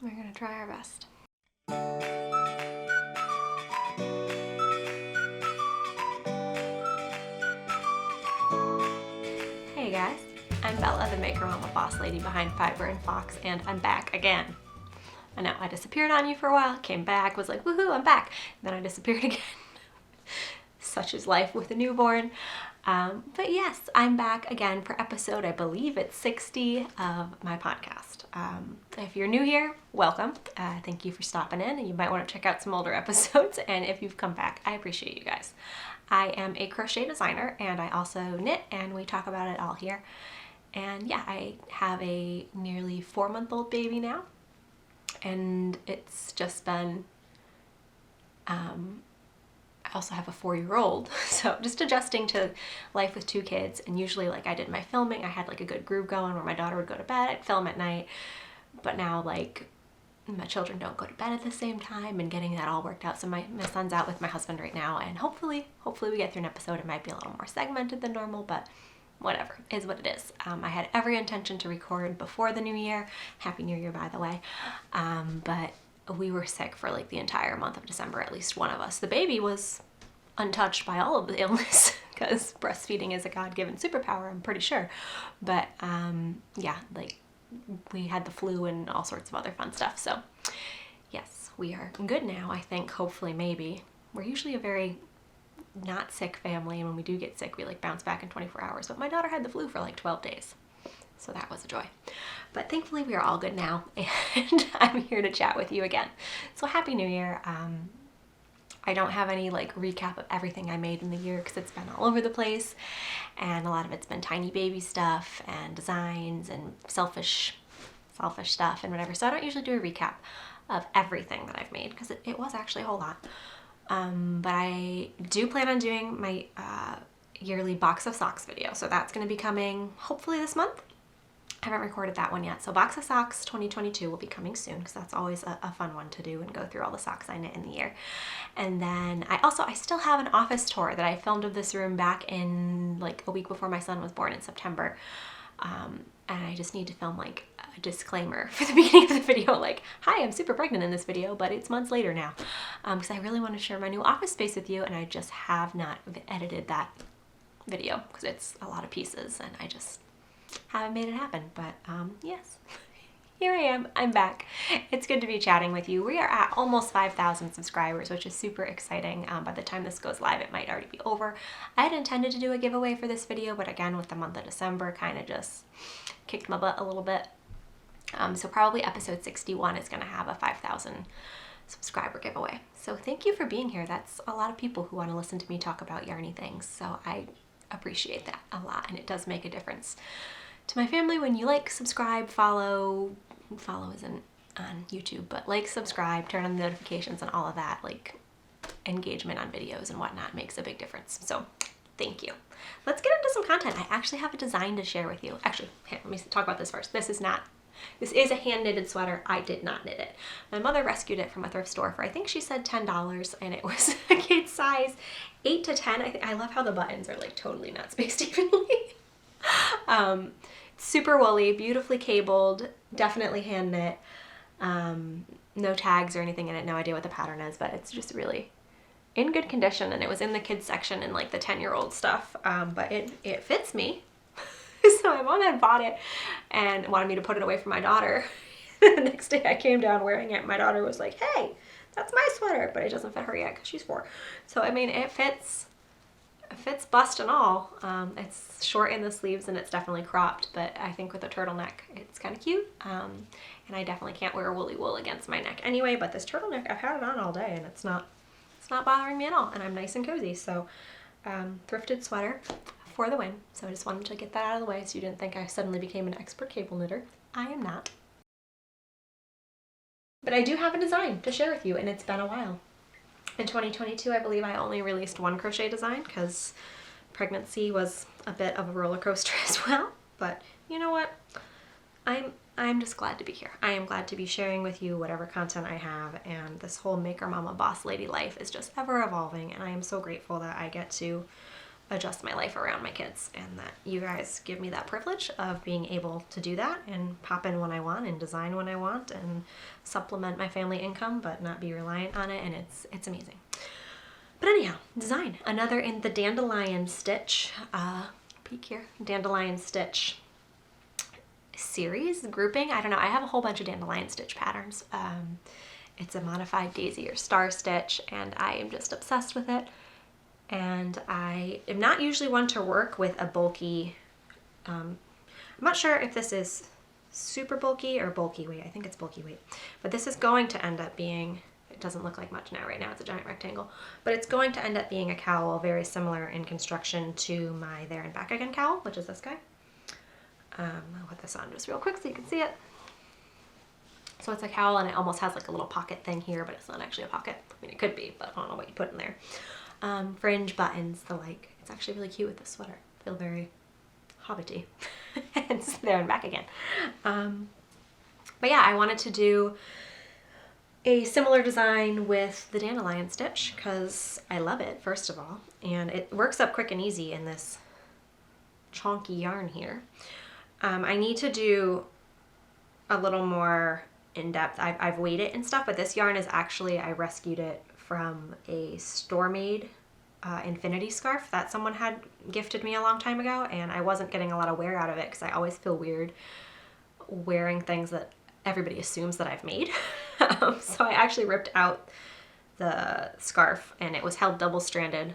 We're gonna try our best. Hey guys, I'm Bella, the Maker Mama boss lady behind Fiber and Fox, and I'm back again. I know, I disappeared on you for a while, came back, was like, woohoo, I'm back. Then I disappeared again. Such is life with a newborn. But yes, I'm back again for episode, I believe it's 60 of my podcast. If you're new here, welcome. Thank you for stopping in, and you might want to check out some older episodes. And if you've come back, I appreciate you guys. I am a crochet designer, and I also knit, and we talk about it all here. And yeah, I have a nearly 4-month-old baby now, and it's just been, I also have a 4-year-old, so just adjusting to life with 2 kids. And usually, like, I did my filming, I had like a good groove going where my daughter would go to bed, I'd film at night, but now like my children don't go to bed at the same time, and getting that all worked out. So my son's out with my husband right now, and hopefully we get through an episode. It might be a little more segmented than normal, but whatever, is what it is. I had every intention to record before the new year. Happy New Year, by the way. But we were sick for like the entire month of December, at least one of us. The baby was untouched by all of the illness because breastfeeding is a God-given superpower, I'm pretty sure. But yeah, like we had the flu and all sorts of other fun stuff. So yes, we are good now, I think, hopefully, maybe. We're usually a very not sick family, and when we do get sick, we like bounce back in 24 hours. But my daughter had the flu for like 12 days. So that was a joy. But thankfully we are all good now, and I'm here to chat with you again. So Happy New Year. I don't have any like recap of everything I made in the year because it's been all over the place, and a lot of it's been tiny baby stuff and designs and selfish stuff and whatever. So I don't usually do a recap of everything that I've made because it was actually a whole lot. But I do plan on doing my yearly box of socks video. So that's going to be coming hopefully this month. I haven't recorded that one yet. So Box of Socks 2022 will be coming soon because that's always a fun one to do and go through all the socks I knit in the year. And then I still have an office tour that I filmed of this room back in like a week before my son was born in September. And I just need to film like a disclaimer for the beginning of the video, like, hi, I'm super pregnant in this video, but it's months later now. Because I really want to share my new office space with you, and I just have not edited that video because it's a lot of pieces and I just haven't made it happen. But yes, here I am. I'm back. It's good to be chatting with you. We are at almost 5,000 subscribers, which is super exciting. By the time this goes live, it might already be over. I had intended to do a giveaway for this video, but again, with the month of December, kind of just kicked my butt a little bit. So probably episode 61 is going to have a 5,000 subscriber giveaway. So thank you for being here. That's a lot of people who want to listen to me talk about yarny things. So I appreciate that a lot, and it does make a difference to my family when you like, subscribe, follow isn't on YouTube, but like, subscribe, turn on the notifications and all of that. Like, engagement on videos and whatnot makes a big difference. So thank you. Let's get into some content. I actually have a design to share with you. Actually, let me talk about this first. This is a hand knitted sweater. I did not knit it. My mother rescued it from a thrift store for, I think she said $10, and it was a kid size 8 to 10. I love how the buttons are like totally not spaced evenly. Super woolly, beautifully cabled, definitely hand knit. No tags or anything in it. No idea what the pattern is, but it's just really in good condition, and it was in the kids section and like the 10-year-old stuff. But it fits me. So my mom had bought it and wanted me to put it away for my daughter. The next day I came down wearing it. My daughter was like, hey, that's my sweater, but it doesn't fit her yet because she's 4. So I mean, it fits bust and all. It's short in the sleeves and it's definitely cropped, but I think with a turtleneck it's kind of cute. And I definitely can't wear woolly wool against my neck anyway, but this turtleneck, I've had it on all day and it's not bothering me at all, and I'm nice and cozy. So thrifted sweater for the win. So I just wanted to get that out of the way so you didn't think I suddenly became an expert cable knitter. I am not. But I do have a design to share with you, and it's been a while. In 2022, I believe I only released one crochet design because pregnancy was a bit of a roller coaster as well. But you know what? I'm just glad to be here. I am glad to be sharing with you whatever content I have, and this whole maker mama boss lady life is just ever evolving, and I am so grateful that I get to adjust my life around my kids, and that you guys give me that privilege of being able to do that and pop in when I want and design when I want and supplement my family income but not be reliant on it, and it's amazing. But anyhow, design. Another in the dandelion stitch, peek here, dandelion stitch series, grouping. I don't know, I have a whole bunch of dandelion stitch patterns. It's a modified daisy or star stitch, and I am just obsessed with it. And I am not usually one to work with a bulky, I'm not sure if this is super bulky or bulky weight. I think it's bulky weight. But this is going to end up being, it doesn't look like much now, right now it's a giant rectangle, but it's going to end up being a cowl very similar in construction to my There and Back Again cowl, which is this guy. I'll put this on just real quick so you can see it. So it's a cowl, and it almost has like a little pocket thing here, but it's not actually a pocket. I mean, it could be, but I don't know what you put in there. Fringe, buttons, the like. It's actually really cute with this sweater. I feel very hobbity. It's There and Back Again. But yeah, I wanted to do a similar design with the dandelion stitch because I love it, first of all, and it works up quick and easy in this chunky yarn here. I need to do a little more in-depth. I've weighed it and stuff, but this yarn is actually, I rescued it from a store-made infinity scarf that someone had gifted me a long time ago, and I wasn't getting a lot of wear out of it because I always feel weird wearing things that everybody assumes that I've made. So I actually ripped out the scarf, and it was held double-stranded,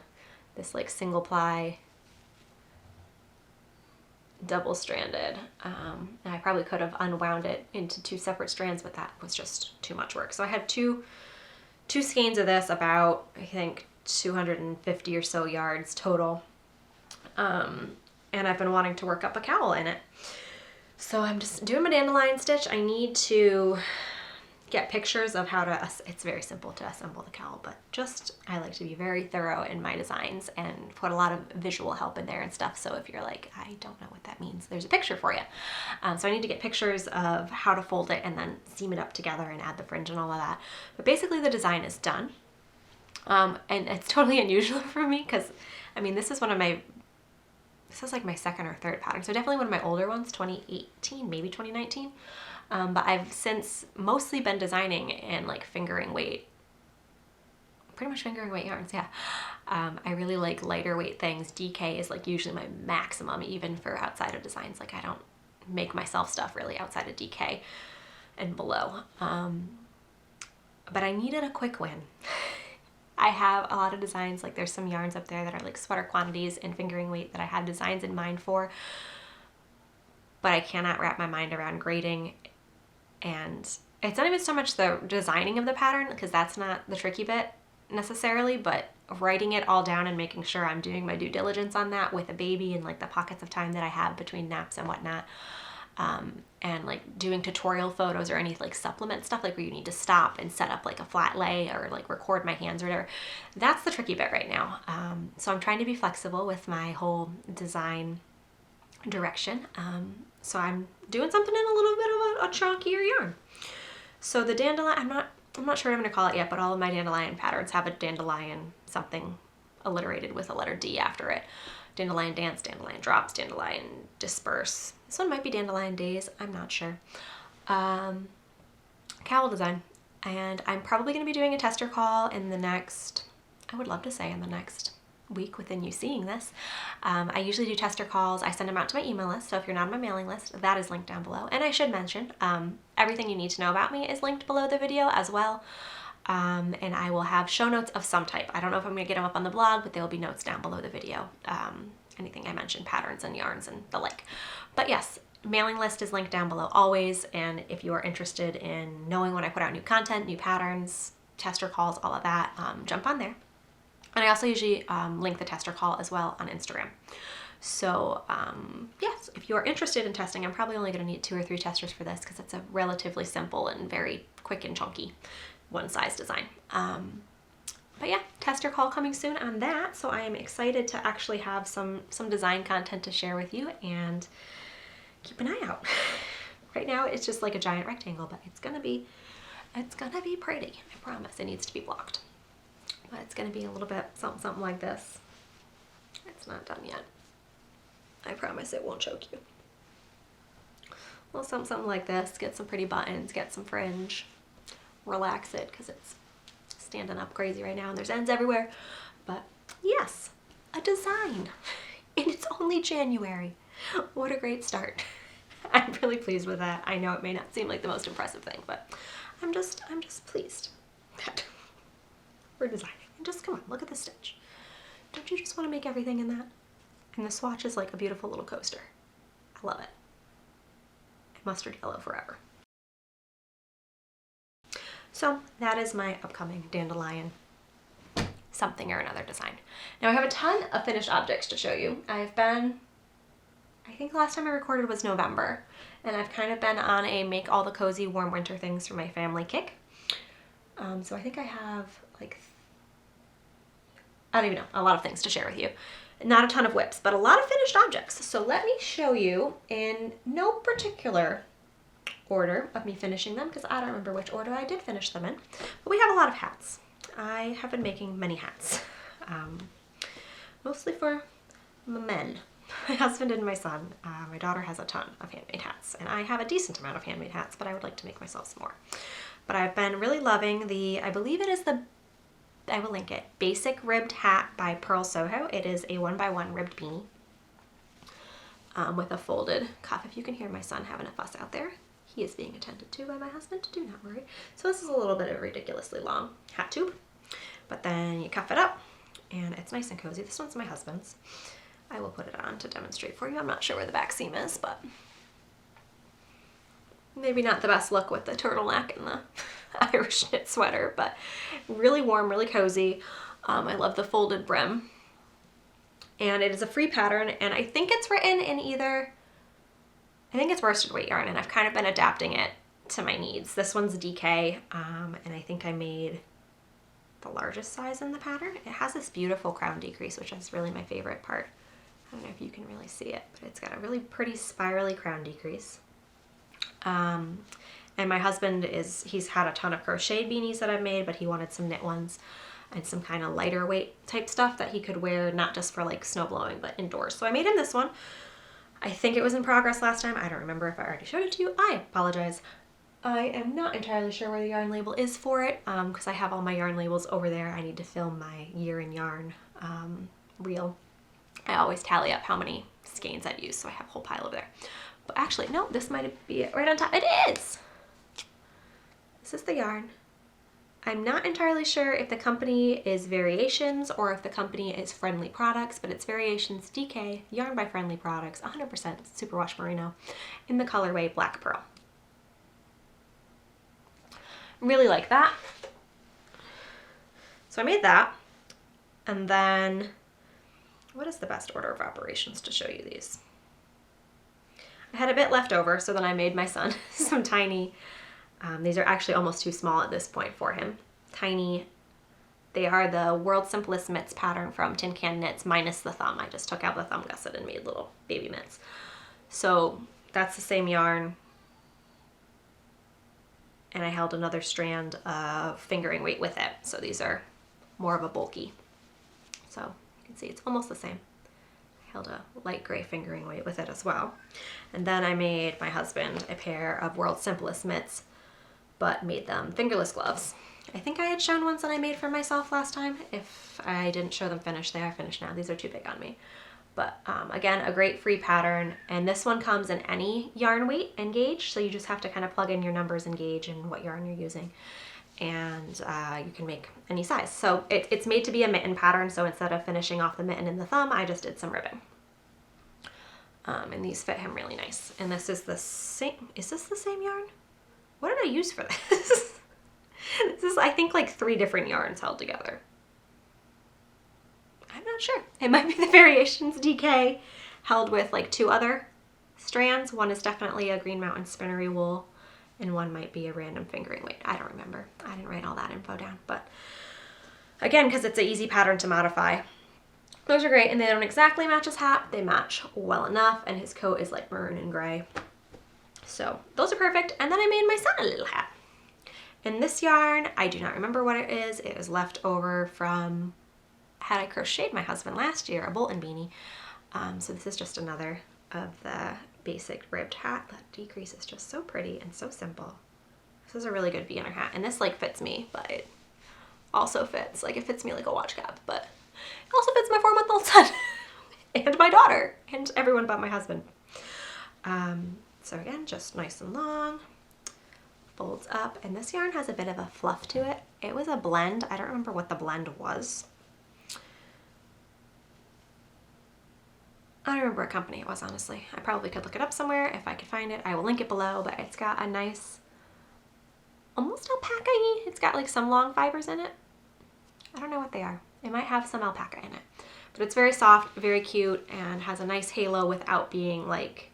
this like single ply double-stranded, and I probably could have unwound it into 2 separate strands, but that was just too much work. So I had two skeins of this, about I think 250 or so yards total, and I've been wanting to work up a cowl in it. So I'm just doing my dandelion stitch. I need to get pictures of how to, it's very simple to assemble the cowl, but just, I like to be very thorough in my designs and put a lot of visual help in there and stuff. So if you're like, I don't know what that means, there's a picture for you. So I need to get pictures of how to fold it and then seam it up together and add the fringe and all of that. But basically the design is done. And it's totally unusual for me because, I mean, this is like my second or third pattern. So definitely one of my older ones, 2018, maybe 2019. But I've since mostly been designing in like fingering weight, pretty much fingering weight yarns, yeah. I really like lighter weight things. DK is like usually my maximum, even for outside of designs. Like I don't make myself stuff really outside of DK and below. But I needed a quick win. I have a lot of designs, like there's some yarns up there that are like sweater quantities and fingering weight that I had designs in mind for, but I cannot wrap my mind around grading. And it's not even so much the designing of the pattern, because that's not the tricky bit necessarily, but writing it all down and making sure I'm doing my due diligence on that with a baby and like the pockets of time that I have between naps and whatnot. And like doing tutorial photos or any like supplement stuff, like where you need to stop and set up like a flat lay or like record my hands or whatever. That's the tricky bit right now. So I'm trying to be flexible with my whole design direction. So I'm doing something in a little bit of a chunkier yarn. So the dandelion, I'm not sure what I'm going to call it yet, but all of my dandelion patterns have a dandelion something alliterated with a letter D after it. Dandelion dance, dandelion drops, dandelion disperse. This one might be dandelion days, I'm not sure. Cowl design. And I'm probably going to be doing a tester call in the next, I would love to say in the next week within you seeing this. I usually do tester calls. I send them out to my email list. So if you're not on my mailing list, that is linked down below. And I should mention, everything you need to know about me is linked below the video as well. And I will have show notes of some type. I don't know if I'm going to get them up on the blog, but there will be notes down below the video. Anything I mentioned, patterns and yarns and the like. But yes, mailing list is linked down below always. And if you are interested in knowing when I put out new content, new patterns, tester calls, all of that, jump on there. And I also usually link the tester call as well on Instagram. So yes, if you're interested in testing, I'm probably only going to need 2 or 3 testers for this because it's a relatively simple and very quick and chunky one size design. But yeah, tester call coming soon on that. So I am excited to actually have some design content to share with you, and keep an eye out. Right now it's just like a giant rectangle, but it's gonna be pretty. I promise. It needs to be blocked. But it's going to be a little bit something like this. It's not done yet. I promise it won't choke you. Well, something like this. Get some pretty buttons, get some fringe, relax it because it's standing up crazy right now and there's ends everywhere. But yes, a design. And it's only January. What a great start. I'm really pleased with that. I know it may not seem like the most impressive thing, but I'm just pleased that we're designing. And just come on, look at the stitch. Don't you just want to make everything in that? And the swatch is like a beautiful little coaster. I love it. Mustard yellow forever. So that is my upcoming dandelion something or another design. Now I have a ton of finished objects to show you. I think the last time I recorded was November, and I've kind of been on a make all the cozy warm winter things for my family kick. So I think I have like, I don't even know, a lot of things to share with you. Not a ton of whips, but a lot of finished objects. So let me show you in no particular order of me finishing them, because I don't remember which order I did finish them in. But we have a lot of hats. I have been making many hats, mostly for my men, my husband and my son. My daughter has a ton of handmade hats, and I have a decent amount of handmade hats, but I would like to make myself some more. But I've been really loving I believe it is I will link it, Basic Ribbed Hat by Pearl Soho. It is a 1x1 ribbed beanie with a folded cuff. If you can hear my son having a fuss out there, he is being attended to by my husband, do not worry. So this is a little bit of a ridiculously long hat tube, but then you cuff it up and it's nice and cozy. This one's my husband's. I will put it on to demonstrate for you. I'm not sure where the back seam is, but maybe not the best look with the turtleneck and the Irish knit sweater, but really warm, really cozy. I love the folded brim. And it is a free pattern, and I think it's written in I think it's worsted weight yarn, and I've kind of been adapting it to my needs. This one's DK, and I think I made the largest size in the pattern. It has this beautiful crown decrease, which is really my favorite part. I don't know if you can really see it, but it's got a really pretty spirally crown decrease. And my husband he's had a ton of crocheted beanies that I've made, but he wanted some knit ones and some kind of lighter weight type stuff that he could wear, not just for like snow blowing, but indoors. So I made him this one. I think it was in progress last time. I don't remember if I already showed it to you. I apologize. I am not entirely sure where the yarn label is for it, because I have all my yarn labels over there. I need to film my year in yarn reel. I always tally up how many skeins I've used, so I have a whole pile over there. But actually, no, this might be it right on top. It is! This is the yarn. I'm not entirely sure if the company is Variations or if the company is Friendly Products, but it's Variations DK, yarn by Friendly Products, 100% superwash merino, in the colorway Black Pearl. Really like that. So I made that, and then what is the best order of operations to show you these? I had a bit left over, so then I made my son some tiny, these are actually almost too small at this point for him. Tiny, they are the World's Simplest Mitts pattern from Tin Can Knits minus the thumb. I just took out the thumb gusset and made little baby mitts. So that's the same yarn. And I held another strand of fingering weight with it. So these are more of a bulky. So you can see it's almost the same. I held a light gray fingering weight with it as well. And then I made my husband a pair of World's Simplest Mitts, but made them fingerless gloves. I think I had shown ones that I made for myself last time. If I didn't show them finished, they are finished now. These are too big on me. But again, a great free pattern. And this one comes in any yarn weight and gauge. So you just have to kind of plug in your numbers and gauge and what yarn you're using. And you can make any size. So it's made to be a mitten pattern. So instead of finishing off the mitten in the thumb, I just did some ribbing. And these fit him really nice. And this is the same, is this the same yarn? What did I use for this? This is, I think, like 3 different yarns held together. I'm not sure. It might be the Variations DK held with like 2 other strands. One is definitely a Green Mountain spinnery wool, and one might be a random fingering weight. I don't remember. I didn't write all that info down, but again, because it's an easy pattern to modify. Those are great, and they don't exactly match his hat. They match well enough, and his coat is like maroon and gray. So those are perfect. And then I made my son a little hat. And this yarn, I do not remember what it is. It was left over from, had I crocheted my husband last year a Bolton beanie. So this is just another of the basic ribbed hat. That decrease is just so pretty and so simple. This is a really good beginner hat, and this like fits me, but it also fits, like it fits me like a watch cap, but it also fits my 4-month-old son and my daughter and everyone but my husband. So again, just nice and long, folds up, and this yarn has a bit of a fluff to it. It was a blend. I don't remember what the blend was. I don't remember what company it was, honestly. I probably could look it up somewhere if I could find it. I will link it below, but it's got a nice, almost alpaca-y. It's got like some long fibers in it. I don't know what they are. It might have some alpaca in it. But it's very soft, very cute, and has a nice halo without being like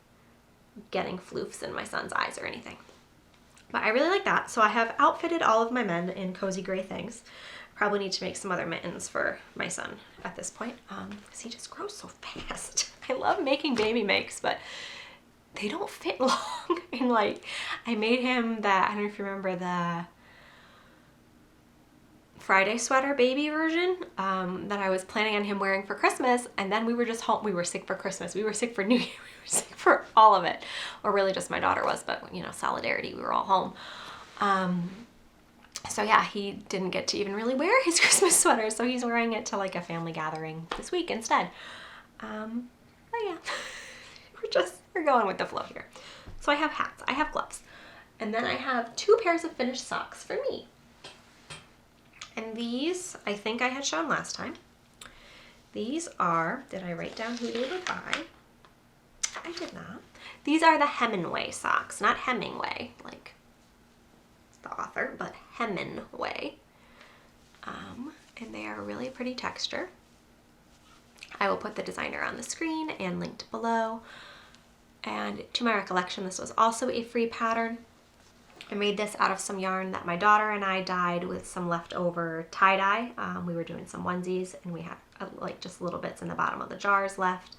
getting floofs in my son's eyes or anything. But I really like that. So I have outfitted all of my men in cozy gray things. Probably need to make some other mittens for my son at this point, because he just grows so fast. I love making baby makes, but they don't fit long. And like, I made him that, I don't know if you remember the Friday sweater baby version that I was planning on him wearing for Christmas, and then we were just home. We were sick for Christmas, we were sick for New Year, we were sick for all of it, or really just my daughter was, but you know, solidarity, we were all home. So yeah, he didn't get to even really wear his Christmas sweater, so he's wearing it to like a family gathering this week instead. But yeah, we're going with the flow here. So I have hats, I have gloves, and then I have 2 pairs of finished socks for me. And these, I think I had shown last time. These are, did I write down who they were by? I did not. These are the Hemingway socks, not Hemingway, like the author, but Hemingway. And they are a really pretty texture. I will put the designer on the screen and linked below. And to my recollection, this was also a free pattern. I made this out of some yarn that my daughter and I dyed with some leftover tie-dye. We were doing some onesies, and we had like just little bits in the bottom of the jars left,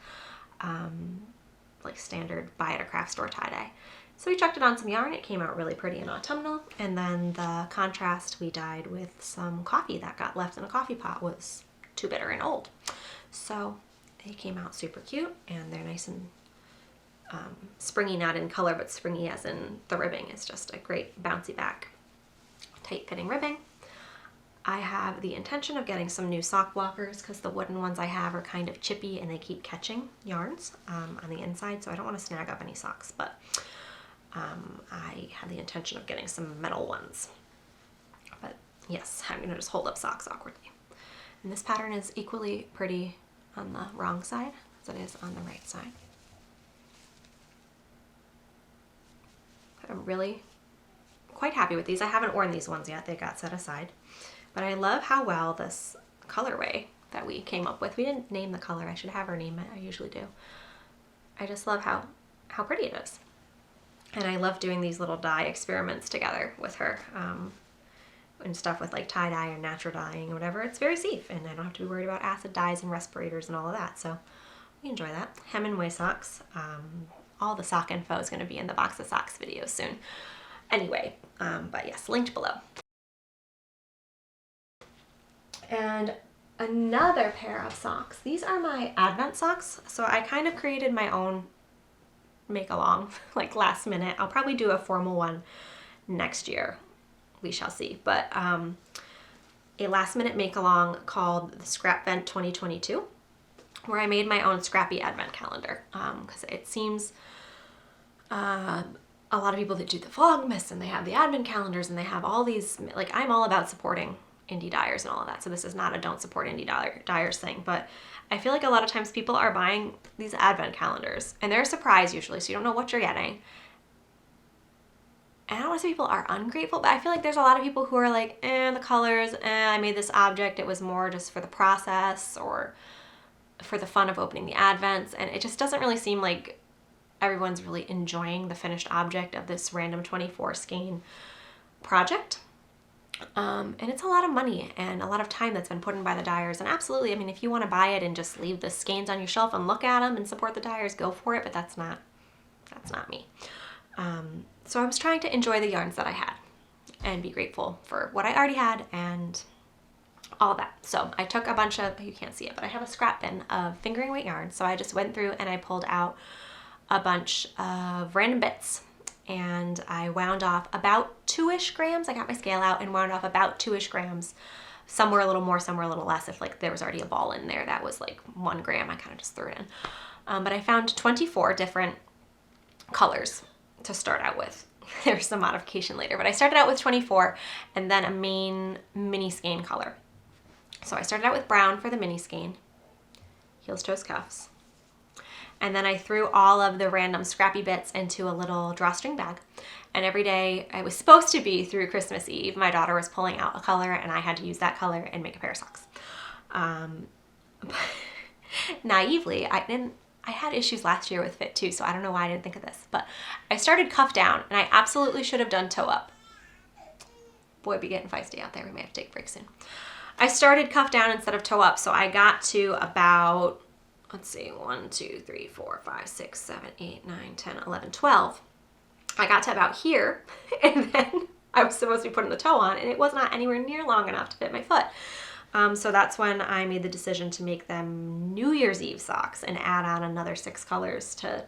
like standard buy at a craft store tie-dye. So we chucked it on some yarn. It came out really pretty and autumnal. And then the contrast we dyed with some coffee that got left in a coffee pot was too bitter and old. So they came out super cute, and they're nice and springy, not in color, but springy as in the ribbing is just a great bouncy back, tight fitting ribbing. I have the intention of getting some new sock blockers because the wooden ones I have are kind of chippy and they keep catching yarns on the inside, so I don't want to snag up any socks, but I have the intention of getting some metal ones. But yes, I'm going to just hold up socks awkwardly. And this pattern is equally pretty on the wrong side as it is on the right side. I'm really quite happy with these. I haven't worn these ones yet. They got set aside. But I love how well this colorway that we came up with. We didn't name the color. I should have her name it. I usually do. I just love how pretty it is. And I love doing these little dye experiments together with her and stuff with like tie-dye or natural dyeing or whatever. It's very safe, and I don't have to be worried about acid dyes and respirators and all of that. So we enjoy that. Hemingway socks. All the sock info is going to be in the box of socks video soon. Anyway, but yes, linked below. And another pair of socks. These are my Advent socks. So I kind of created my own make-along, like last minute. I'll probably do a formal one next year. We shall see. But a last minute make-along called the Scrap Vent 2022, where I made my own scrappy advent calendar. Because it seems a lot of people that do the Vlogmas and they have the advent calendars and they have all these, like, I'm all about supporting indie dyers and all of that. So this is not a don't support indie dyers thing, but I feel like a lot of times people are buying these advent calendars and they're a surprise usually, so you don't know what you're getting. And I don't want to say people are ungrateful, but I feel like there's a lot of people who are like, the colors, I made this object, it was more just for the process or for the fun of opening the advents, and it just doesn't really seem like everyone's really enjoying the finished object of this random 24 skein project. And it's a lot of money and a lot of time that's been put in by the dyers. And absolutely, I mean, if you want to buy it and just leave the skeins on your shelf and look at them and support the dyers, go for it. But that's not me. So I was trying to enjoy the yarns that I had and be grateful for what I already had and all of that. So I took a bunch of, you can't see it, but I have a scrap bin of fingering weight yarn. So I just went through and I pulled out a bunch of random bits, and I wound off about 2-ish grams. I got my scale out and wound off about 2-ish grams. Some were a little more, some were a little less. If like there was already a ball in there that was like 1 gram, I kind of just threw it in. But I found 24 different colors to start out with. There's some modification later, but I started out with 24 and then a main mini skein color. So I started out with brown for the mini skein, heels, toes, cuffs. And then I threw all of the random scrappy bits into a little drawstring bag. And every day, it was supposed to be through Christmas Eve, my daughter was pulling out a color and I had to use that color and make a pair of socks. Naively, I had issues last year with fit too, so I don't know why I didn't think of this. But I started cuff down and I absolutely should have done toe up. Boy, be getting feisty out there. We may have to take a break soon. I started cuff down instead of toe up, so I got to about, let's see, 1, 2, 3, 4, 5, 6, 7, 8, 9, 10, 11, 12. I got to about here, and then I was supposed to be putting the toe on, and it was not anywhere near long enough to fit my foot. So that's when I made the decision to make them New Year's Eve socks and add on another 6 colors to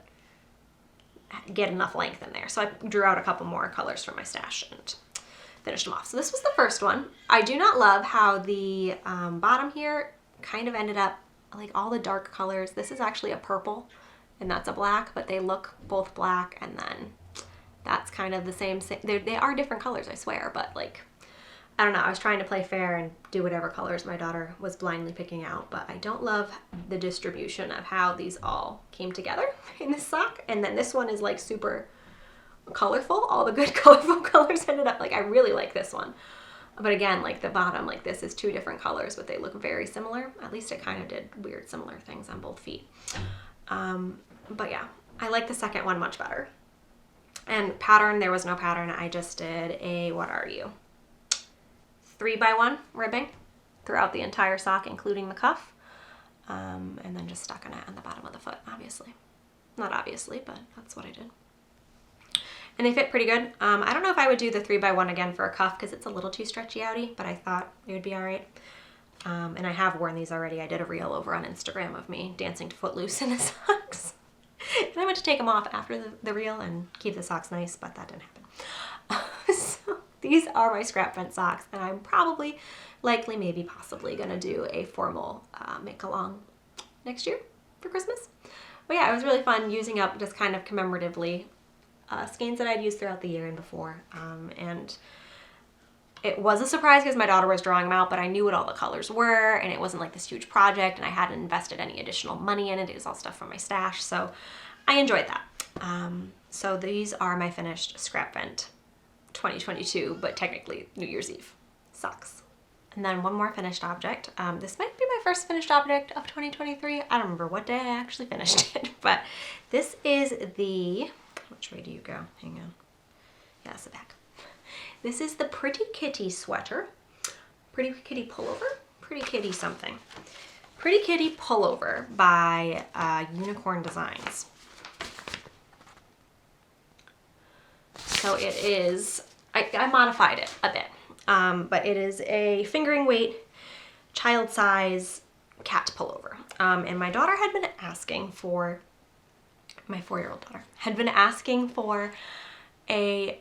get enough length in there. So I drew out a couple more colors from my stash and finished them off. So this was the first one. I do not love how the bottom here kind of ended up like all the dark colors. This is actually a purple and that's a black, but they look both black, and then that's kind of the same. They are different colors, I swear, but like, I don't know. I was trying to play fair and do whatever colors my daughter was blindly picking out, but I don't love the distribution of how these all came together in this sock. And then this one is like super colorful. All the good colorful colors ended up, like, I really like this one. But again, like the bottom, like this is 2 different colors, but they look very similar. At least it kind of did weird similar things on both feet. But yeah, I like the second one much better. And pattern, there was no pattern. I just did a, 3x1 ribbing throughout the entire sock, including the cuff. And then just stuck on it on the bottom of the foot, obviously. Not obviously, but that's what I did. And they fit pretty good. I don't know if I would do the 3x1 again for a cuff because it's a little too stretchy outy, but I thought it would be all right. And I have worn these already. I did a reel over on Instagram of me dancing to Footloose in the socks. And I went to take them off after the reel and keep the socks nice, but that didn't happen. So these are my scrap vent socks, and I'm probably, likely, maybe, possibly gonna do a formal make-along next year for Christmas. But yeah, it was really fun using up just kind of commemoratively skeins that I'd used throughout the year and before. And it was a surprise because my daughter was drawing them out, but I knew what all the colors were, and it wasn't like this huge project, and I hadn't invested any additional money in it. It was all stuff from my stash, so I enjoyed that. So these are my finished scrap vent 2022, but technically New Year's Eve socks. And then one more finished object. This might be my first finished object of 2023. I don't remember what day I actually finished it, but this is the, which way do you go? Hang on. Yeah, that's the back. This is the Pretty Kitty sweater. Pretty Kitty pullover? Pretty Kitty something. Pretty Kitty pullover by Unicorn Designs. So it is, I modified it a bit, but it is a fingering weight, child size cat pullover. And my daughter had been asking for, my 4-year-old daughter, had been asking for a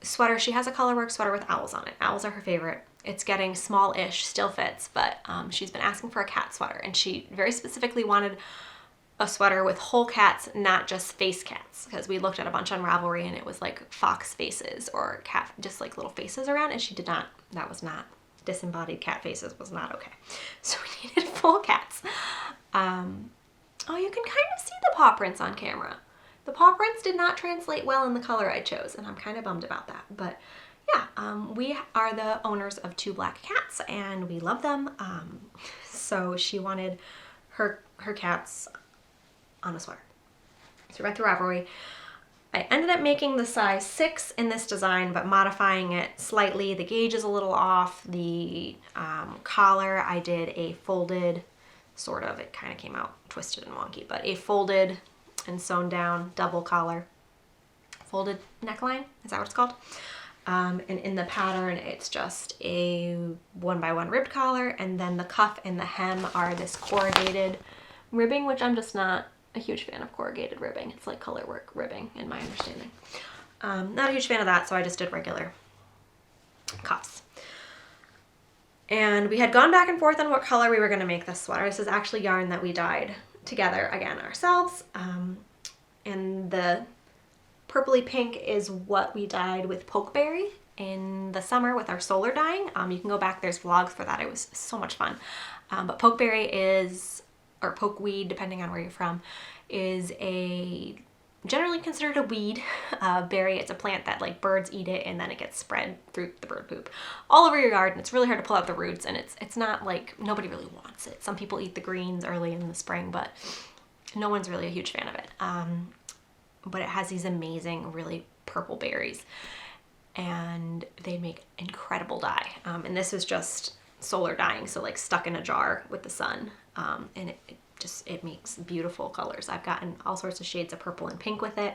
sweater. She has a colorwork sweater with owls on it. Owls are her favorite. It's getting small-ish, still fits, but she's been asking for a cat sweater, and she very specifically wanted a sweater with whole cats, not just face cats, because we looked at a bunch on Ravelry and it was like fox faces or cat, just like little faces around, and she did not, that was not, disembodied cat faces was not okay. So we needed full cats. Oh, you can kind of see the paw prints on camera. The paw prints did not translate well in the color I chose, and I'm kind of bummed about that. But yeah, we are the owners of 2 black cats, and we love them. So she wanted her cats on a sweater. So we went through Ravelry. I ended up making the size 6 in this design, but modifying it slightly. The gauge is a little off. The collar, I did a folded, sort of, it kind of came out twisted and wonky, but a folded and sewn down double collar. Folded neckline, is that what it's called? And in the pattern, it's just a 1x1 ribbed collar, and then the cuff and the hem are this corrugated ribbing, which I'm just not a huge fan of corrugated ribbing. It's like color work ribbing in my understanding. Not a huge fan of that, so I just did regular cuffs. And we had gone back and forth on what color we were going to make this sweater. This is actually yarn that we dyed together again ourselves. And the purpley pink is what we dyed with pokeberry in the summer with our solar dyeing. You can go back, there's vlogs for that. It was so much fun. But pokeberry is, or pokeweed, depending on where you're from, is a generally considered a weed berry. It's a plant that like birds eat it, and then it gets spread through the bird poop all over your yard, and it's really hard to pull out the roots, and it's not like, nobody really wants it. Some people eat the greens early in the spring, but no one's really a huge fan of it. But it has these amazing, really purple berries, and they make incredible dye. And this is just solar dyeing, so like stuck in a jar with the sun, and it makes beautiful colors. I've gotten all sorts of shades of purple and pink with it.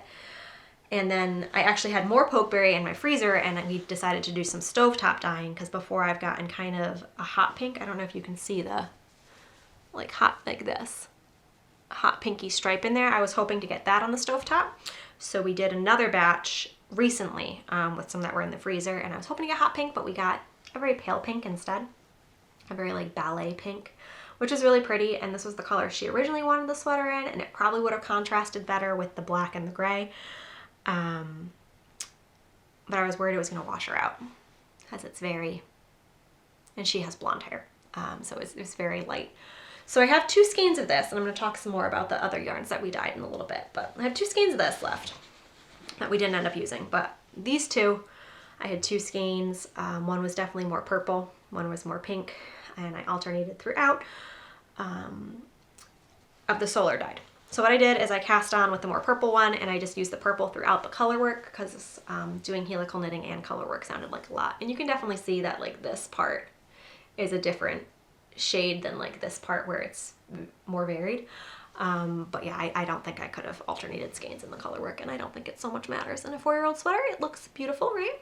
And then I actually had more pokeberry in my freezer, and we decided to do some stovetop dyeing, because before I've gotten kind of a hot pink. I don't know if you can see the like hot, like this hot pinky stripe in there. I was hoping to get that on the stovetop. So we did another batch recently with some that were in the freezer, and I was hoping to get hot pink, but we got a very pale pink instead. A very like ballet pink, which is really pretty, and this was the color she originally wanted the sweater in, and it probably would have contrasted better with the black and the gray. But I was worried it was going to wash her out, because it's very, and she has blonde hair, so it's very light. So I have 2 skeins of this, and I'm going to talk some more about the other yarns that we dyed in a little bit, but I have 2 skeins of this left that we didn't end up using. But these 2, I had 2 skeins. One was definitely more purple, one was more pink, and I alternated throughout of the solar dyed. So what I did is I cast on with the more purple one, and I just used the purple throughout the color work, because doing helical knitting and color work sounded like a lot. And you can definitely see that like this part is a different shade than like this part where it's more varied. But yeah, I don't think I could have alternated skeins in the color work, and I don't think it so much matters in a 4-year-old sweater. It looks beautiful, right?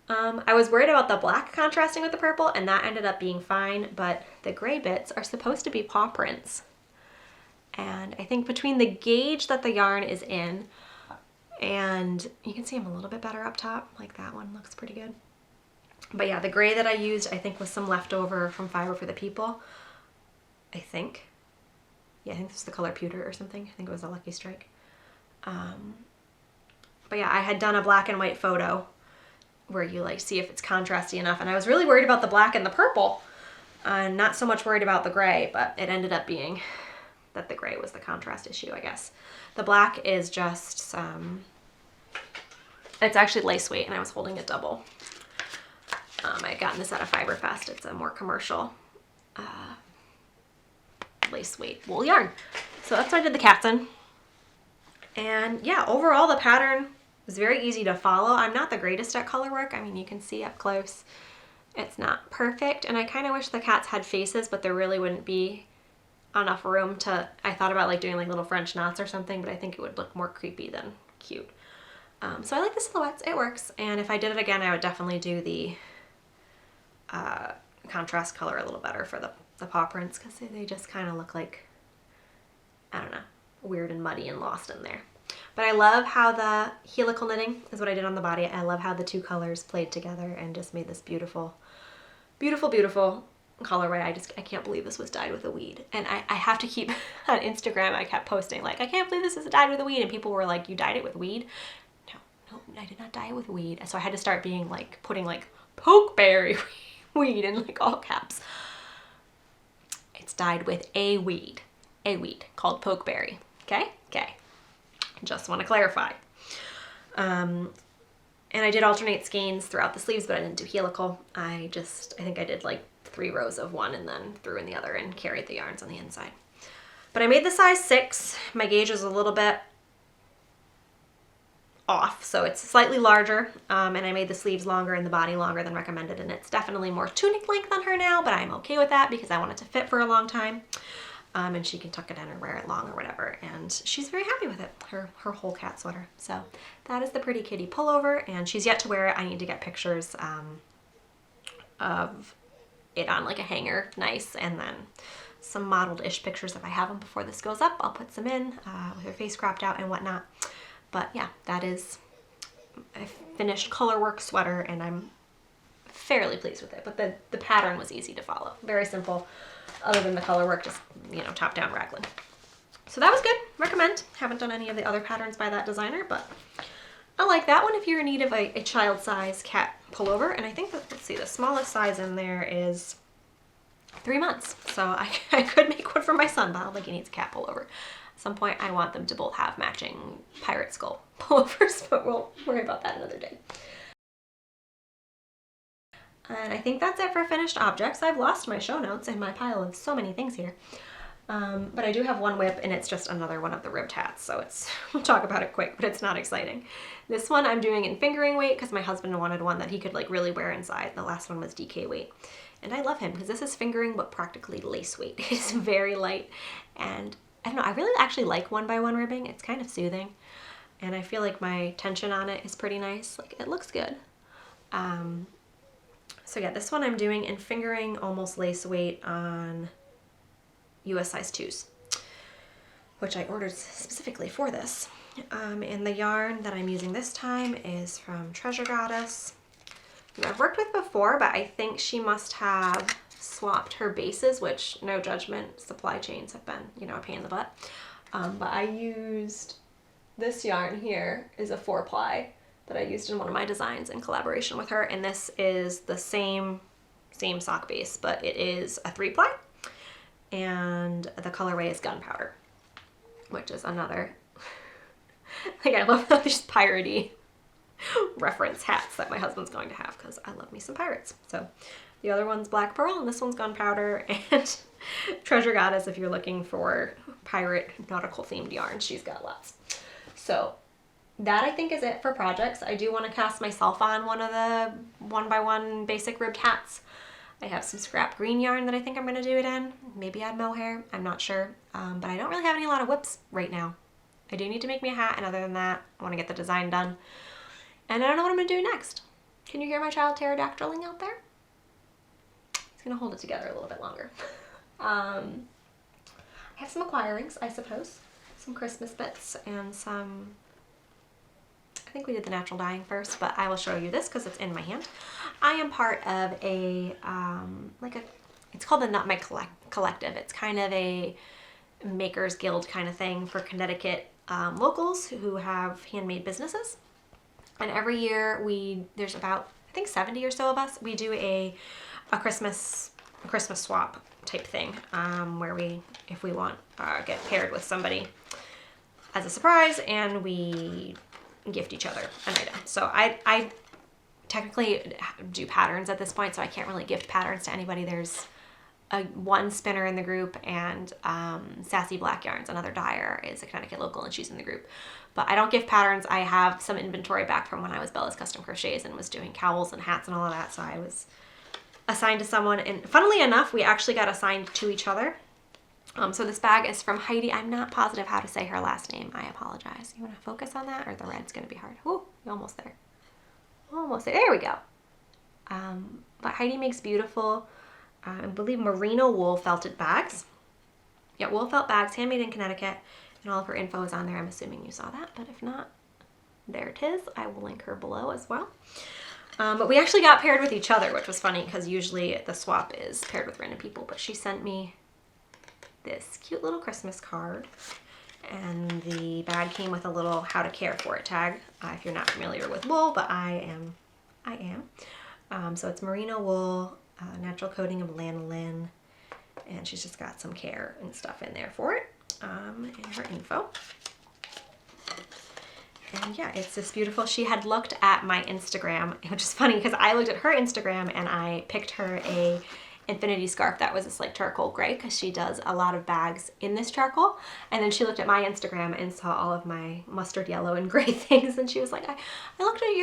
I was worried about the black contrasting with the purple, and that ended up being fine, but the gray bits are supposed to be paw prints. And I think between the gauge that the yarn is in, and you can see them a little bit better up top, like that one looks pretty good. But yeah, the gray that I used, I think, was some leftover from Fiber for the People, I think. Yeah, I think this is the color pewter or something. I think it was a Lucky Strike. But yeah, I had done a black and white photo where you like see if it's contrasty enough, and I was really worried about the black and the purple, not so much worried about the gray, but it ended up being that the gray was the contrast issue, I guess. The black is just it's actually lace weight, and I was holding it double. I had gotten this at a Fiber Fest. It's a more commercial lace weight wool yarn. So that's what I did the cats in. And yeah, overall the pattern was very easy to follow. I'm not the greatest at color work. I mean, you can see up close it's not perfect, and I kind of wish the cats had faces, but there really wouldn't be enough room to, I thought about like doing like little French knots or something, but I think it would look more creepy than cute. So I like the silhouettes, it works. And if I did it again, I would definitely do the contrast color a little better for the paw prints, because they just kind of look like, I don't know, weird and muddy and lost in there. But I love how the helical knitting is what I did on the body. I love how the 2 colors played together and just made this beautiful, beautiful, beautiful colorway. I can't believe this was dyed with a weed. And I have to keep, on Instagram, I kept posting like, I can't believe this is dyed with a weed. And people were like, you dyed it with weed? No, I did not dye it with weed. So I had to start being like, putting like pokeberry weed in like all caps. It's dyed with a weed called pokeberry. Okay. Just want to clarify. And I did alternate skeins throughout the sleeves, but I didn't do helical. I think I did like 3 rows of one and then threw in the other and carried the yarns on the inside. But I made the size 6. My gauge is a little bit off, so it's slightly larger, and I made the sleeves longer and the body longer than recommended, and it's definitely more tunic length on her now, but I'm okay with that because I want it to fit for a long time. and she can tuck it in or wear it long or whatever, and she's very happy with it, her whole cat sweater. So that is the Pretty Kitty pullover, and she's yet to wear it. I need to get pictures of it on like a hanger, nice, and then some modeled-ish pictures if I have them before this goes up. I'll put some in with her face cropped out and whatnot. But yeah, that is a finished colorwork sweater, and I'm fairly pleased with it. But the pattern was easy to follow, very simple. Other than the color work, just, you know, top down raglan. So that was good. Recommend. Haven't done any of the other patterns by that designer, but I like that one if you're in need of a child size cat pullover. And I think that, let's see, the smallest size in there is 3 months. So I could make one for my son, but I don't think he needs a cat pullover. At some point I want them to both have matching pirate skull pullovers, but we'll worry about that another day. And I think that's it for finished objects. I've lost my show notes in my pile of so many things here. But I do have one whip, and it's just another one of the ribbed hats, so we'll talk about it quick, but it's not exciting. This one I'm doing in fingering weight because my husband wanted one that he could like really wear inside. The last one was DK weight. And I love him because this is fingering but practically lace weight. It's very light, and I don't know, I really actually like 1x1 ribbing. It's kind of soothing, and I feel like my tension on it is pretty nice. Like, it looks good. So yeah, this one I'm doing in fingering, almost lace weight on US size 2s, which I ordered specifically for this. And the yarn that I'm using this time is from Treasure Goddess, who I've worked with before, but I think she must have swapped her bases, which, no judgment, supply chains have been, you know, a pain in the butt. But I used this yarn here, is a 4-ply that I used in one of my designs in collaboration with her, and this is the same sock base, but it is a 3-ply, and the colorway is Gunpowder, which is another, like, I love these piratey reference hats that my husband's going to have, because I love me some pirates. So the other one's Black Pearl, and this one's Gunpowder, and Treasure Goddess, if you're looking for pirate nautical themed yarn, she's got lots. So that, I think, is it for projects. I do want to cast myself on one of the 1x1 basic ribbed hats. I have some scrap green yarn that I think I'm going to do it in. Maybe add mohair. I'm not sure. But I don't really have a lot of whips right now. I do need to make me a hat, and other than that, I want to get the design done. And I don't know what I'm going to do next. Can you hear my child pterodactyling out there? He's going to hold it together a little bit longer. I have some acquirings, I suppose. Some Christmas bits and some... I think we did the natural dyeing first, but I will show you this because it's in my hand. I am part of a, it's called the Nutmeg Collective. It's kind of a makers guild kind of thing for Connecticut locals who have handmade businesses. And every year there's about, I think 70 or so of us, we do a Christmas swap type thing where we, if we want, get paired with somebody as a surprise, and we gift each other an item. So I technically do patterns at this point, so I can't really gift patterns to anybody. There's one spinner in the group, and Sassy Black Yarns, another dyer, is a Connecticut local, and she's in the group. But I don't give patterns. I have some inventory back from when I was Bella's Custom Crochets and was doing cowls and hats and all of that, so I was assigned to someone, and funnily enough, we actually got assigned to each other. So this bag is from Heidi. I'm not positive how to say her last name. I apologize. You want to focus on that, or the red's going to be hard? Ooh, you're almost there. Almost there. There we go. But Heidi makes beautiful, I believe, merino wool felted bags. Yeah, wool felt bags, handmade in Connecticut, and all of her info is on there. I'm assuming you saw that, but if not, there it is. I will link her below as well. But we actually got paired with each other, which was funny because usually the swap is paired with random people, but she sent me this cute little Christmas card, and the bag came with a little how to care for it tag, if you're not familiar with wool, but I am. So it's merino wool, natural coating of lanolin, and she's just got some care and stuff in there for it, and her info. And yeah, it's this beautiful, she had looked at my Instagram, which is funny because I looked at her Instagram and I picked her a infinity scarf that was this like charcoal gray, because she does a lot of bags in this charcoal, and then she looked at my Instagram and saw all of my mustard yellow and gray things, and she was like, I looked at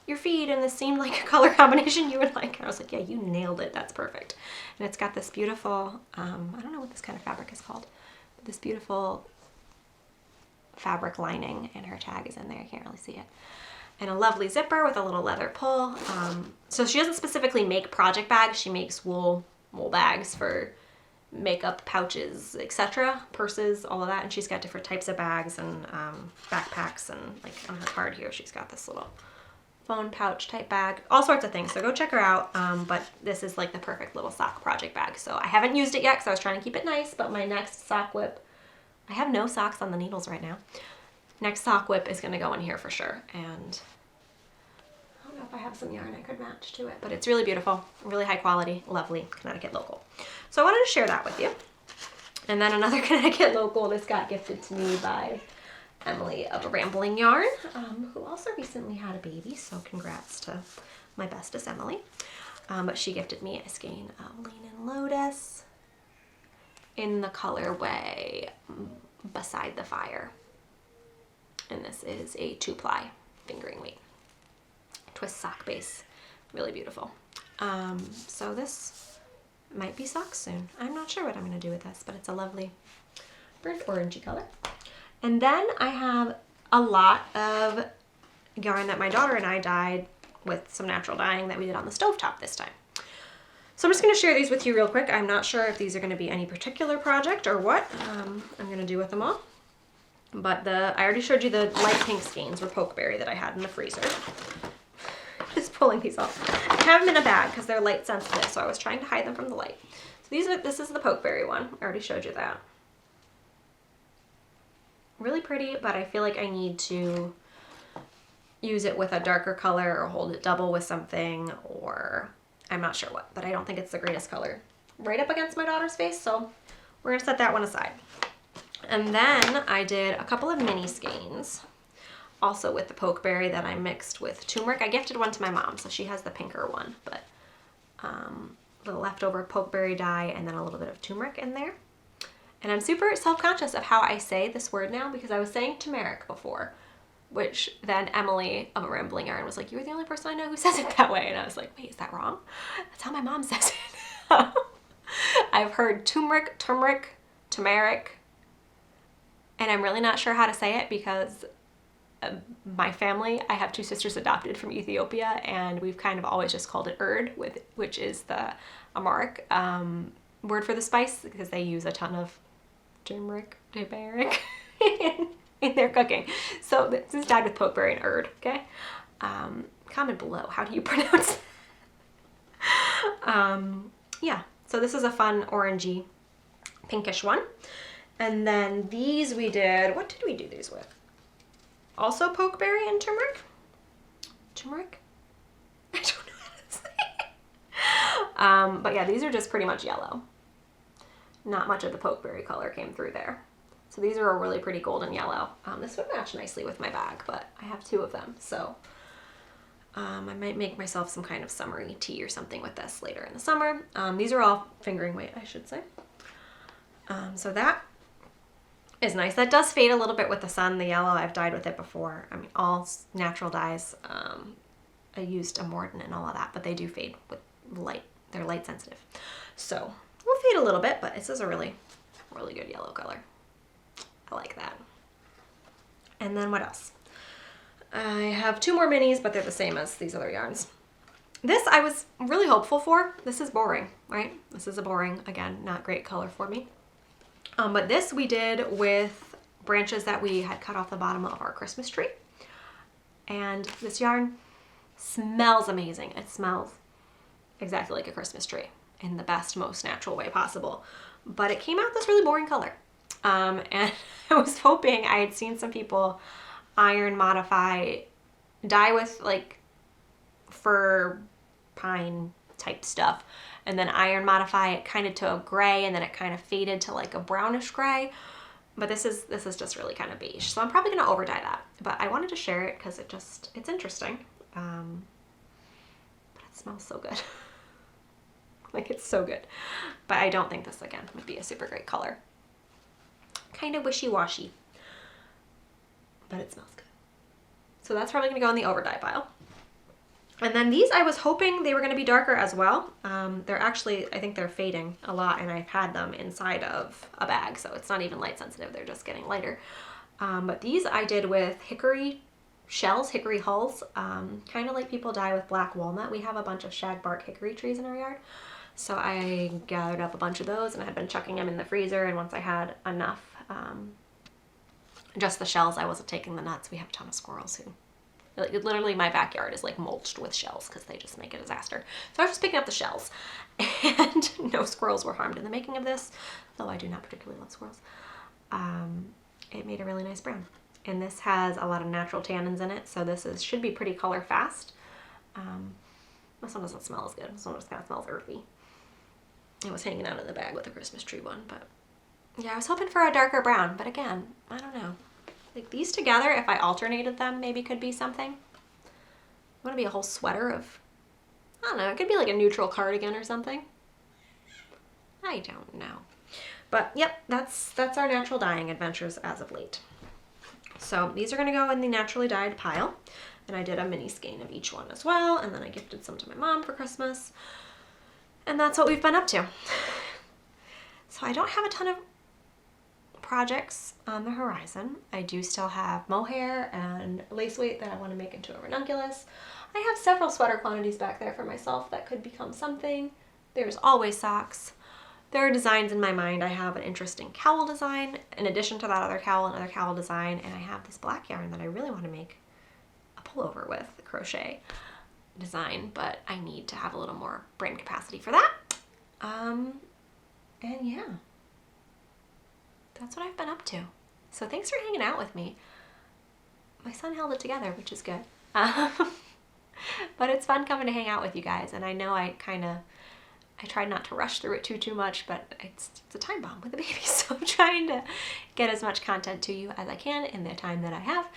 your feed and this seemed like a color combination you would like. And I was like, yeah, you nailed it. That's perfect. And it's got this beautiful, I don't know what this kind of fabric is called, but this beautiful fabric lining, and her tag is in there. I can't really see it. And a lovely zipper with a little leather pull. So she doesn't specifically make project bags. She makes wool bags for makeup, pouches, etc., purses, all of that. And she's got different types of bags and backpacks, and like on her card here, she's got this little phone pouch type bag, all sorts of things. So go check her out. But this is like the perfect little sock project bag. So I haven't used it yet because I was trying to keep it nice, but my next sock whip, I have no socks on the needles right now. Next sock whip is going to go in here for sure. And I don't know if I have some yarn I could match to it, but it's really beautiful, really high quality, lovely, Connecticut local. So I wanted to share that with you. And then another Connecticut local, this got gifted to me by Emily of a Rambling Yarn, who also recently had a baby, so congrats to my bestest Emily. But she gifted me a skein of Lean and Lotus in the colorway Beside the Fire. And this is a 2-ply fingering weight. Twist sock base, really beautiful. So this might be socks soon. I'm not sure what I'm gonna do with this, but it's a lovely burnt orangey color. And then I have a lot of yarn that my daughter and I dyed with some natural dyeing that we did on the stovetop this time. So I'm just going to share these with you real quick. I'm not sure if these are going to be any particular project or what I'm going to do with them all. But I already showed you the light pink skeins were pokeberry that I had in the freezer. Just pulling these off. I have them in a bag because they're light sensitive, so I was trying to hide them from the light. So this is the pokeberry one. I already showed you that. Really pretty, but I feel like I need to use it with a darker color or hold it double with something, or I'm not sure what, but I don't think it's the greatest color right up against my daughter's face, so we're gonna set that one aside. And then I did a couple of mini skeins, also with the pokeberry that I mixed with turmeric. I gifted one to my mom, so she has the pinker one, but the leftover pokeberry dye and then a little bit of turmeric in there. And I'm super self-conscious of how I say this word now because I was saying turmeric before, which then Emily of a Rambling Yarn was like, you're the only person I know who says it that way. And I was like, wait, is that wrong? That's how my mom says it. I've heard turmeric, turmeric, and I'm really not sure how to say it because my family, I have 2 sisters adopted from Ethiopia, and we've kind of always just called it urd, which is the Amharic word for the spice, because they use a ton of turmeric in their cooking. So this is dyed with pokeberry and urd, okay? Comment below, how do you pronounce yeah, so this is a fun orangey pinkish one. And then these we did, what did we do these with? Also pokeberry and turmeric? Turmeric? I don't know how to say. But yeah, these are just pretty much yellow. Not much of the pokeberry color came through there. So these are a really pretty golden yellow. This would match nicely with my bag, but I have 2 of them. So I might make myself some kind of summery tea or something with this later in the summer. These are all fingering weight, I should say. So that is nice. That does fade a little bit with the sun. The yellow, I've dyed with it before. I mean, all natural dyes. I used a mordant and all of that, but they do fade with light. They're light sensitive. So we'll fade a little bit, but this is a really, really good yellow color. I like that. And then what else? I have 2 more minis, but they're the same as these other yarns. This I was really hopeful for. This is boring, right? This is a boring, again, not great color for me. But this we did with branches that we had cut off the bottom of our Christmas tree. And this yarn smells amazing. It smells exactly like a Christmas tree in the best, most natural way possible. But it came out this really boring color. And I was hoping, I had seen some people iron modify, dye with like fir pine type stuff, and then iron modify it kind of to a gray, and then it kind of faded to like a brownish gray. But this is just really kind of beige. So I'm probably gonna over dye that. But I wanted to share it because it's interesting. But it smells so good. Like, it's so good. But I don't think this, again, would be a super great color. Kind of wishy-washy. But it smells good. So that's probably gonna go in the over dye pile. And then these, I was hoping they were going to be darker as well. They're actually, I think they're fading a lot, and I've had them inside of a bag, so it's not even light sensitive. They're just getting lighter. But these I did with hickory shells, hickory hulls, kind of like people dye with black walnut. We have a bunch of shagbark hickory trees in our yard. So I gathered up a bunch of those, and I had been chucking them in the freezer, and once I had enough, just the shells, I wasn't taking the nuts. We have a ton of squirrels who, like, literally my backyard is like mulched with shells because they just make a disaster. So I was just picking up the shells, and no squirrels were harmed in the making of this, though I do not particularly love squirrels. It made a really nice brown. And this has a lot of natural tannins in it, so this should be pretty color fast. This one doesn't smell as good. This one just kind of smells earthy. It was hanging out in the bag with the Christmas tree one, but yeah, I was hoping for a darker brown, but again, I don't know. Like these together, if I alternated them, maybe could be something. I want to be a whole sweater of, I don't know, it could be like a neutral cardigan or something. I don't know. But yep, that's our natural dyeing adventures as of late. So these are going to go in the naturally dyed pile. And I did a mini skein of each one as well. And then I gifted some to my mom for Christmas. And that's what we've been up to. So I don't have a ton of projects on the horizon. I do still have mohair and lace weight that I want to make into a ranunculus. I have several sweater quantities back there for myself that could become something. There's always socks. There are designs in my mind. I have an interesting cowl design in addition to that other cowl, another cowl design, and I have this black yarn that I really want to make a pullover with, the crochet design, but I need to have a little more brain capacity for that. And yeah, that's what I've been up to. So thanks for hanging out with me. My son held it together, which is good. But it's fun coming to hang out with you guys, and I know I tried not to rush through it too much, but it's a time bomb with a baby, so I'm trying to get as much content to you as I can in the time that I have.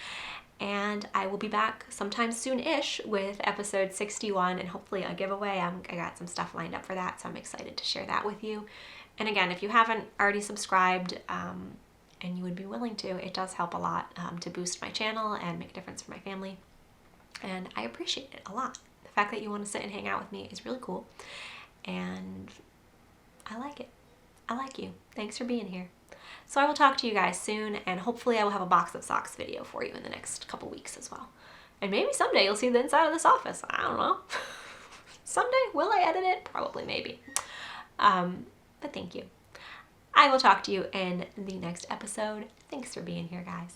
And I will be back sometime soon-ish with episode 61 and hopefully a giveaway. I got some stuff lined up for that, so I'm excited to share that with you. And again, if you haven't already subscribed and you would be willing to, it does help a lot to boost my channel and make a difference for my family. And I appreciate it a lot. The fact that you want to sit and hang out with me is really cool. And I like it. I like you. Thanks for being here. So I will talk to you guys soon, and hopefully I will have a box of socks video for you in the next couple weeks as well. And maybe someday you'll see the inside of this office. I don't know. Someday, will I edit it? Probably, maybe. But thank you. I will talk to you in the next episode. Thanks for being here, guys.